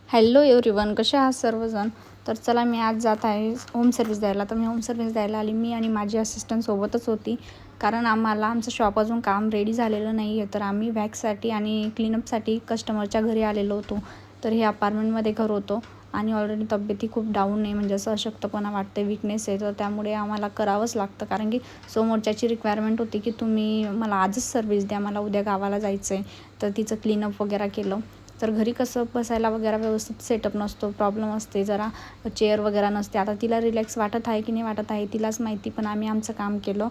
Hello everyone, कसे आहात सर्वजण. तर चला मी आज जात आहे होम सर्व्हिस द्यायला. तर मी होम सर्व्हिस द्यायला आली. मी आणि माझी असिस्टंट सोबतच होती, कारण आमचं शॉप अजून काम रेडी झालेलं नाही आहे. तर आम्ही वॅक्ससाठी आणि क्लीनअपसाठी कस्टमरच्या घरी आलेलो होतो. तर हे अपार्टमेंटमध्ये घर होतं आणि ऑलरेडी तब्येती खूप डाऊन आहे, म्हणजे असं अशक्तपणा वाटते, विकनेस आहे. तर त्यामुळे आम्हाला करावंच लागतं, कारण की समोरच्याची रिक्वायरमेंट होती की तुम्ही मला आजच सर्व्हिस द्या, मला उद्या गावाला जायचं आहे. तर तिचं क्लीनअप वगैरे केलं. तर घरी कसं बसायला वगैरे व्यवस्थित सेटअप नसतो, प्रॉब्लेम असते, जरा चेअर वगैरे नसते. आता तिला रिलॅक्स वाटत आहे की नाही वाटत आहे तिलाच माहिती, पण आम्ही आमचं काम केलं.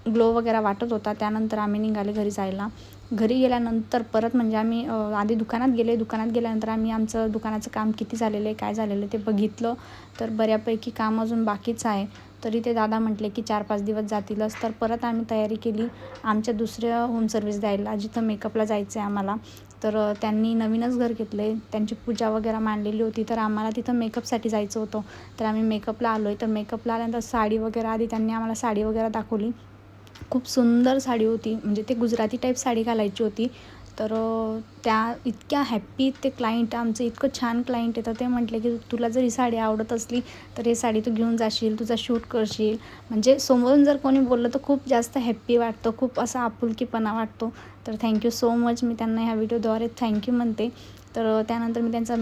ग्लो वगैरे वाटत होता. त्यानंतर आम्ही निघाले घरी जायला. घरी गेल्यानंतर परत म्हणजे आम्ही आधी दुकानात गेल्यानंतर आम्ही आमचं दुकानाचं काम किती झालेलं आहे, काय झालेलं आहे ते बघितलं. तर बऱ्यापैकी काम अजून बाकीच आहे. तरी ते दादा म्हटले की 4-5 दिवस जातीलच. तर परत आम्ही तयारी केली आमच्या दुसऱ्या होम सर्व्हिस द्यायला, जिथं मेकअपला जायचं आहे आम्हाला. तर त्यांनी नवीनच घर घेतले, त्यांची पूजा वगैरे मांडलेली होती. तर आम्हाला तिथं मेकअपसाठी जायचं होतं. तर आम्ही मेकअपला आलो आहे. तर मेकअपला आल्यानंतर साडी वगैरे आधी त्यांनी आम्हाला साडी वगैरे दाखवली. खूप सुंदर साडी होती, म्हणजे ते गुजराती टाईप साडी घालायची होती. तर त्या इतक्या हॅप्पी, ते क्लायंट आमचं इतकं छान क्लायंट आहे. तर ते म्हटले की तुला जर ही साडी आवडत असली तर ही साडी तू घेऊन जाशील, तुझा शूट करशील. म्हणजे समोरून जर कोणी बोललं तर खूप जास्त हॅप्पी वाटतं, खूप असा आपुलकीपणा वाटतो. तर थँक्यू सो मच, मी त्यांना ह्या व्हिडिओद्वारे थँक्यू म्हणते. तर त्यानंतर मी त्यांचा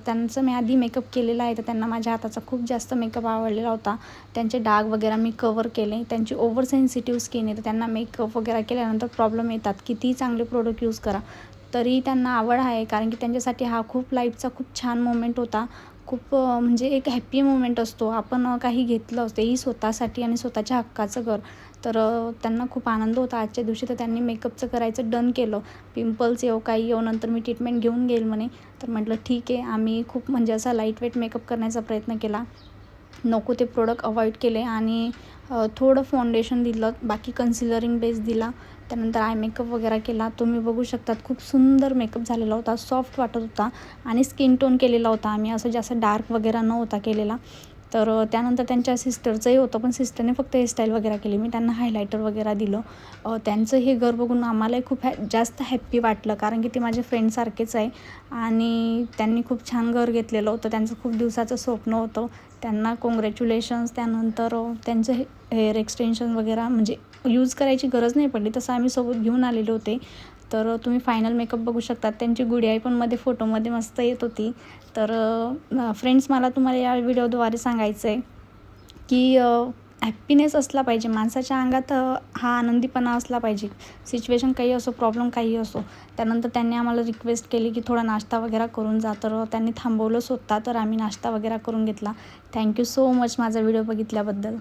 त्यांचं मी आधी मेकअप केलेला आहे. तर त्यांना माझ्या हाताचा खूप जास्त मेकअप आवडलेला होता. त्यांचे डाग वगैरे मी कवर केले. त्यांची ओव्हर सेन्सिटिव्ह स्किन आहे, तर त्यांना मेकअप वगैरे केल्यानंतर प्रॉब्लेम येतात. कितीही चांगले प्रोडक्ट यूज करा तरी त्यांना आवड आहे, कारण की त्यांच्यासाठी हा खूप लाईफचा खूप छान मोमेंट होता. खूप म्हणजे एक हॅप्पी मोमेंट असतो. आपण काही घेतलं तेही स्वतःसाठी आणि स्वतःच्या हक्काचं घर. तर त्यांना खूप आनंद होता आजच्या दिवशी. तर त्यांनी मेकअपचं करायचं डन केलं. पिंपल्स येऊ काही येऊ, नंतर मी ट्रीटमेंट घेऊन घेईल म्हणे. तर म्हटलं ठीक आहे. आम्ही खूप म्हणजे असा लाईट वेट मेकअप करण्याचा प्रयत्न केला. नको ते प्रोडक्ट अवॉइड केले आणि थोडं फाउंडेशन दिलं, बाकी कन्सिलरिंग बेस दिला. त्यानंतर आय मेकअप वगैरे केला. तुम्ही बघू शकतात खूप सुंदर मेकअप झालेला होता, सॉफ्ट वाटत होता आणि स्किन टोन केलेला होता आम्ही, असं जास्त डार्क वगैरे नव्हता केलेला. तर त्यानंतर त्यांच्या सिस्टरचंही होतं, पण सिस्टरने फक्त हेअरस्टाईल वगैरे केली. मी त्यांना हायलायटर वगैरे दिलं. त्यांचं हे घर बघून आम्हालाही खूप जास्त हॅप्पी वाटलं, कारण की ते माझे फ्रेंडसारखेच आहे आणि त्यांनी खूप छान घर घेतलेलं होतं. त्यांचं खूप दिवसाचं स्वप्न होतं. त्यांना काँग्रॅच्युलेशन्स. त्यानंतर त्यांचं हेअर एक्सटेन्शन वगैरे म्हणजे यूज करायची गरज नाही पडली, तसं आम्ही सोबत घेऊन आलेले होते. तर तुम्ही फायनल मेकअप बघू शकतात. त्यांची गुडियाई पण मध्ये फोटोमध्ये मस्त येत होती. तर फ्रेंड्स, मला तुम्हाला या व्हिडिओद्वारे सांगायचं आहे की हॅप्पीनेस असला पाहिजे माणसाच्या अंगात, हा आनंदीपणा असला पाहिजे. सिच्युएशन काही असो, प्रॉब्लेम काही असो. त्यानंतर त्यांनी आम्हाला रिक्वेस्ट केली की थोडा नाश्ता वगैरे करून जा. तर त्यांनी थांबवलंच होता. तर आम्ही नाश्ता वगैरे करून घेतला. थँक्यू सो मच माझा व्हिडिओ बघितल्याबद्दल.